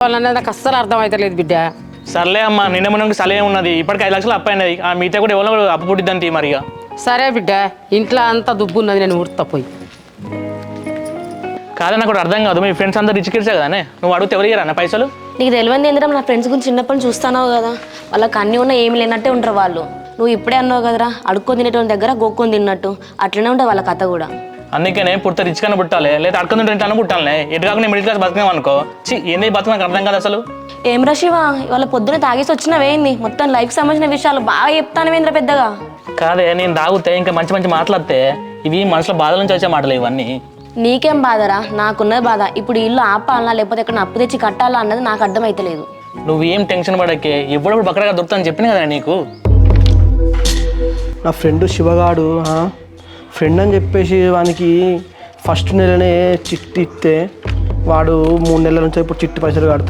వాళ్ళనేది నాకు అస్సలు అర్థమవుతలేదు బిడ్డ. సర్లే అమ్మా, నిన్న మనకి సలే ఉన్నది, ఇప్పటికి 5 లక్షలు అప్పైనది. ఆ మిగతా కూడా ఎవరో అప్పు పుట్టిద్దంతి మరిగా. సరే బిడ్డ, ఇంట్లో అంతా దుబ్బు ఉన్నది, నేను ఊర్తపోయి. కాదని నాకు అర్థం కాదు, మీ ఫ్రెండ్స్ అందరు రిచ్ కిడ్సే కదానే, నువ్వు అడిగితే ఎవరు ఇయ్యరా పైసలు? నీకు తెలియదు ఏందిరా, నా ఫ్రెండ్స్ గురించి చిన్నప్పటి నుంచి చూస్తున్నావు కదా, వాళ్ళకి అన్నీ ఉన్నా ఏమి లేనట్టే ఉంటారు వాళ్ళు. నువ్వు ఇప్పుడే అన్నావు కదరా, అడుక్కొని తినేటువంటి దగ్గర గోక్కొని తిన్నట్టు, అట్లనే ఉంటుంది వాళ్ళ కథ కూడా. అందుకనే పుట్ట రిచ్ కన్నా పుట్టాలి, లేదా అడుకొని తింటాను పుట్టాలనే. ఎటు కాకుండా మిడిల్ క్లాస్ బతకం అనుకో. ఏంది బతుకు నాకు అర్థం కాదు అసలు. ఏం రషివా, ఇవాళ పొద్దున తాగేసి వచ్చినవేంది? మొత్తం లైఫ్ సంబంధించిన విషయాలు బాగా చెప్తానవేంద్ర పెద్దగా. కాదే, నేను తాగితే ఇంకా మంచి మంచి మాట్లాడితే ఇవి మనసులో బాధల నుంచి వచ్చే మాటలు ఇవన్నీ. నీకేం బాధరా, నాకున్నది బాధ. ఇప్పుడు ఇల్లు ఆపాలనా లేకపోతే ఎక్కడ అప్పు తెచ్చి కట్టాలా అన్నది నాకు అర్థమైతలేదు. నువ్వేం టెన్షన్ పడకే, ఎప్పుడప్పుడు బక్కడగా దొరుకుతాను చెప్పిన కదా నీకు. నా ఫ్రెండ్ శివగాడు ఫ్రెండ్ అని చెప్పేసి వానికి ఫస్ట్ నెలనే చిట్టి ఇస్తే వాడు 3 నెలల నుంచి ఇప్పుడు చిట్టి పైసలు కడతాడు.